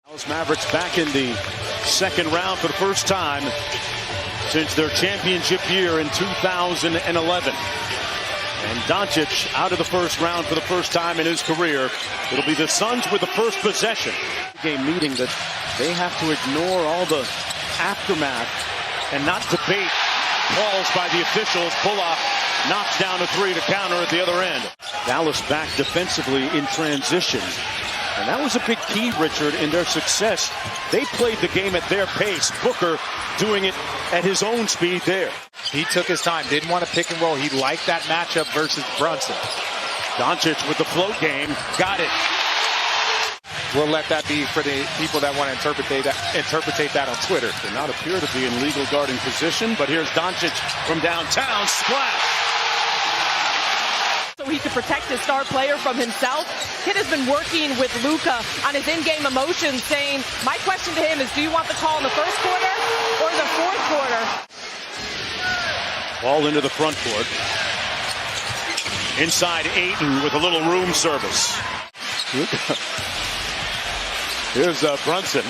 Mavericks back in the second round for the first time since their championship year in 2011. And Doncic out of the first round for the first time in his career. It'll be the Suns with the first possession. Game meeting that they have to ignore all the aftermath and not debate calls by the officials. Bullock knocks down a three to counter at the other end. Dallas back defensively in transition. And that was a big key, Richard, in their success. They played the game at their pace. Booker doing it at his own speed there. He took his time, didn't want to pick and roll. He liked that matchup versus Brunson. Doncic with the float game. Got it. We'll let that be for the people that want to interpretate that on Twitter. Did not appear to be in legal guarding position, but here's Doncic from downtown. Splash. So he could protect his star player from himself. Kid has been working with Luka on his in-game emotions, saying, my question to him is, do you want the call in the first quarter or the fourth quarter? Ball into the front court. Inside Ayton with a little room service. Here's Brunson.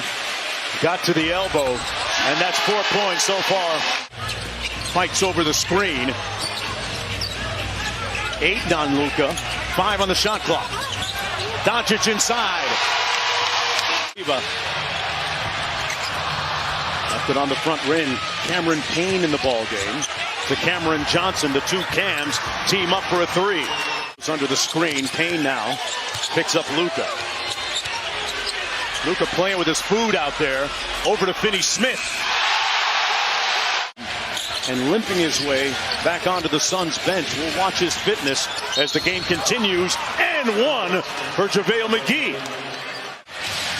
Got to the elbow, and that's 4 points so far. Fights over the screen. 8 on Luka. 5 on the shot clock. Doncic inside. Left it on the front rim. Cameron Payne in the ball game. To Cameron Johnson. The two Cams team up for a three. It's under the screen. Payne now picks up Luka. Luka playing with his food out there. Over to Finney-Smith. And limping his way back onto the Suns bench. We'll watch his fitness as the game continues. And one for JaVale McGee.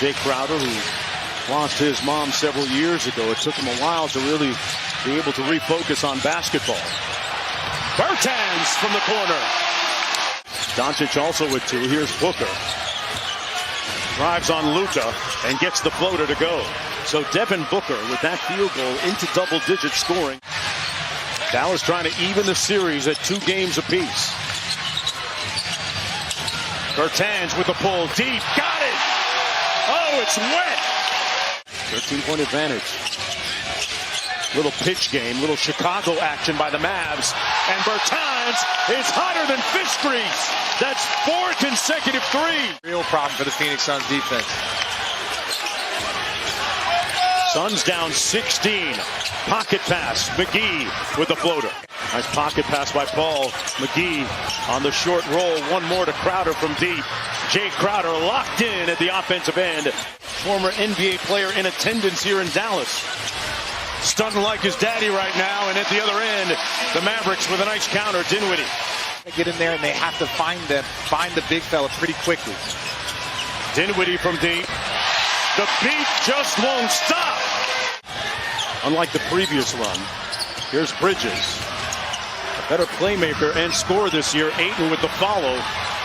Jay Crowder, who lost his mom several years ago. It took him a while to really be able to refocus on basketball. Bertans from the corner. Doncic also with 2. Here's Booker. Drives on Luka and gets the floater to go. So Devin Booker with that field goal into double-digit scoring. Dallas trying to even the series at 2 games apiece. Bertans with the pull deep. Got it! Oh, it's wet! 13-point advantage. Little pitch game, little Chicago action by the Mavs. And Bertans is hotter than fish grease. That's 4 consecutive threes. Real problem for the Phoenix Suns defense. Suns down 16. Pocket pass. McGee with the floater. Nice pocket pass by Paul. McGee on the short roll. One more to Crowder from deep. Jay Crowder locked in at the offensive end. Former NBA player in attendance here in Dallas. Stunting like his daddy right now. And at the other end, the Mavericks with a nice counter. Dinwiddie. They get in there and they have to find the big fella pretty quickly. Dinwiddie from deep. The beat just won't stop. Unlike the previous run, here's Bridges. A better playmaker and scorer this year. Ayton with the follow.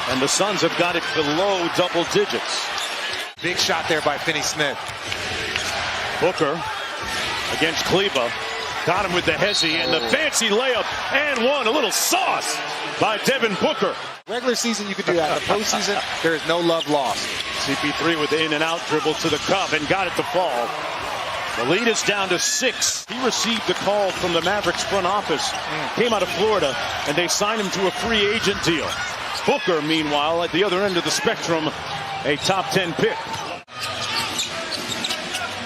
And the Suns have got it below double digits. Big shot there by Finney-Smith. Booker against Kleba. Got him with the hezzy and the fancy layup. And one. A little sauce by Devin Booker. Regular season, you could do that. In the postseason, there is no love lost. CP3 with the in-and-out dribble to the cup and got it to fall. The lead is down to 6. He received the call from the Mavericks front office. Came out of Florida, and they signed him to a free agent deal. Booker, meanwhile, at the other end of the spectrum, a top 10 pick.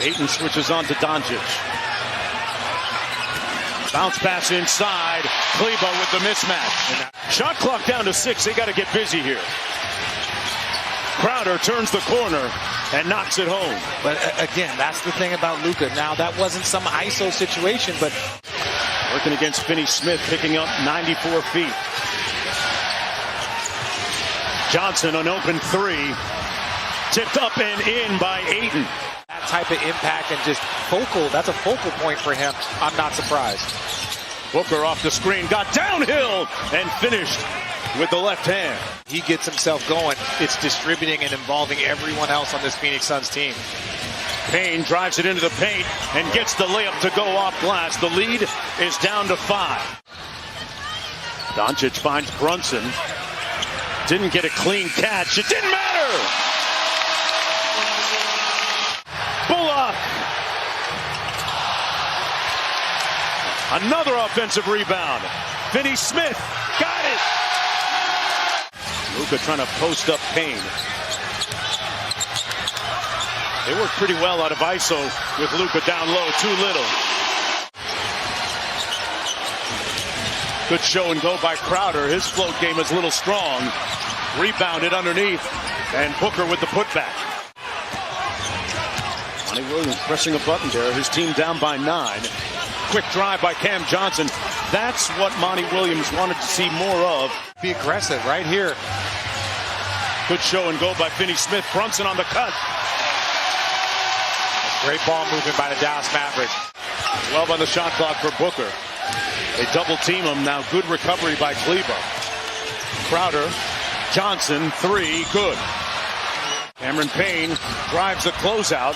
Ayton switches on to Doncic. Bounce pass inside. Kleba with the mismatch. Shot clock down to 6. They got to get busy here. Crowder turns the corner and knocks it home. But again, that's the thing about Luka. Now, that wasn't some ISO situation, but working against Finney-Smith, picking up 94 feet. Johnson, an open 3. Tipped up and in by Ayton. That type of impact and just that's a focal point for him. I'm not surprised. Booker off the screen, got downhill and finished with the left hand. He gets himself going. It's distributing and involving everyone else on this Phoenix Suns team. Payne drives it into the paint and gets the layup to go off glass. The lead is down to 5. Doncic finds Brunson. Didn't get a clean catch. It didn't matter. Another offensive rebound. Finney-Smith got it. Luka trying to post up Payne. They work pretty well out of ISO with Luka down low, too little. Good show and go by Crowder. His float game is a little strong. Rebounded underneath, and Booker with the putback. Monty Williams pressing a button there. His team down by 9. Quick drive by Cam Johnson. That's what Monty Williams wanted to see more of. Be aggressive right here. Good show and go by Finney-Smith. Brunson on the cut. Great ball movement by the Dallas Mavericks. 12 on the shot clock for Booker. They double team him. Now good recovery by Kleber. Crowder, Johnson, 3, good. Cameron Payne drives the closeout.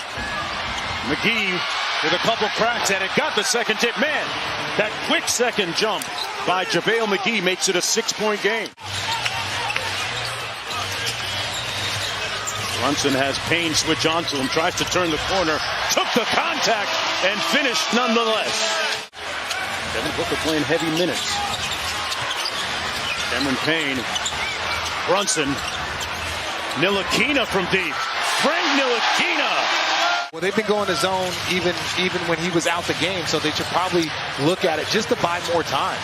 McGee with a couple cracks at it. Got the second tip. Man, that quick second jump by JaVale McGee makes it a 6-point game. Brunson has Payne switch onto him. Tries to turn the corner. Took the contact and finished nonetheless. Devin Booker playing heavy minutes. Cameron Payne. Brunson. Ntilikina from deep. Frank Ntilikina. Well, they've been going to zone even when he was out the game, so they should probably look at it just to buy more time.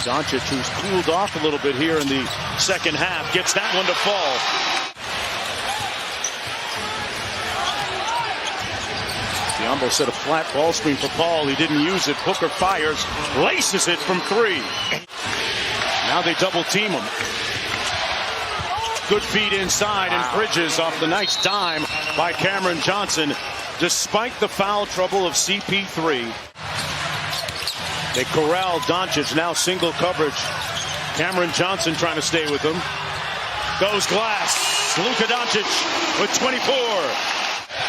Doncic, who's cooled off a little bit here in the second half, gets that one to fall. Diambo set a flat ball screen for Paul. He didn't use it. Booker fires, laces it from 3. Now they double team him. Good feed inside, and Bridges off the nice dime by Cameron Johnson. Despite the foul trouble of CP3, they corral Doncic, now single coverage. Cameron Johnson trying to stay with him. Goes glass. Luka Doncic with 24.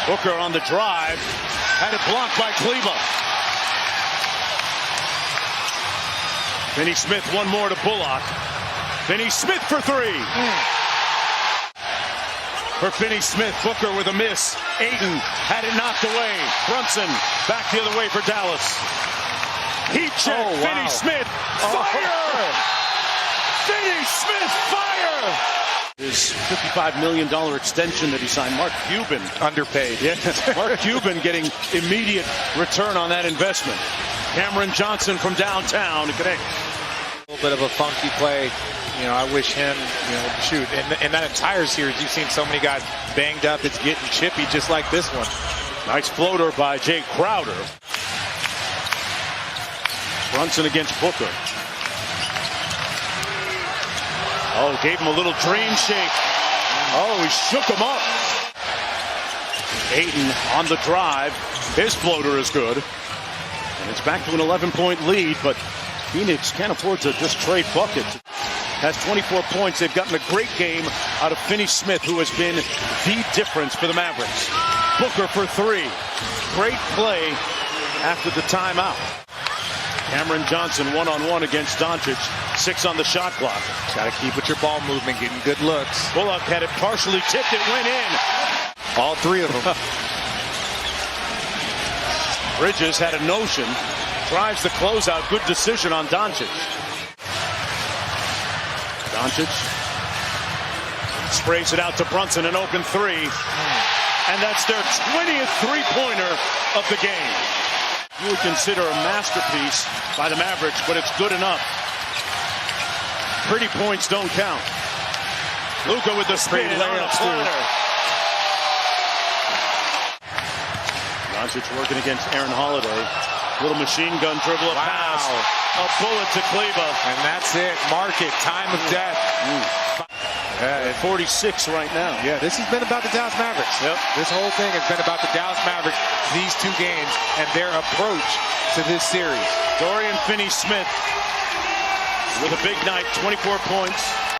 Booker on the drive. Had it blocked by Kleber. Finney-Smith, one more to Bullock. Finney-Smith for 3. For Finney-Smith, Booker with a miss. Ayton had it knocked away. Brunson back the other way for Dallas. Heat check. Oh, wow. Finney-Smith, fire! Finney-Smith, fire! His $55 million extension that he signed. Mark Cuban. Underpaid. Yeah, Mark Cuban getting immediate return on that investment. Cameron Johnson from downtown to connect. A little bit of a funky play. You know, I wish him, shoot. In that entire series, you've seen so many guys banged up. It's getting chippy just like this one. Nice floater by Jay Crowder. Brunson against Booker. Oh, gave him a little dream shake. Oh, he shook him up. Ayton on the drive. His floater is good. And it's back to an 11-point lead, but Phoenix can't afford to just trade buckets. Has 24 points. They've gotten a great game out of Finney-Smith, who has been the difference for the Mavericks. Booker for 3. Great play after the timeout. Cameron Johnson one-on-one against Doncic. 6 on the shot clock. Got to keep with your ball movement, getting good looks. Bullock had it partially tipped. It went in. All 3 of them. Bridges had a notion. Drives the closeout. Good decision on Doncic. Doncic sprays it out to Brunson, an open 3. And that's their 20th three-pointer of the game. You would consider a masterpiece by the Mavericks, but it's good enough. Pretty points don't count. Luka with the spin on a platter. Doncic working against Aaron Holiday. Little machine gun dribble, a pass. A bullet to Kleber. And that's it. Mark it. Time of death. At 46 right now. Yeah, this has been about the Dallas Mavericks. Yep. This whole thing has been about the Dallas Mavericks, these 2 games, and their approach to this series. Dorian Finney-Smith with a big night, 24 points.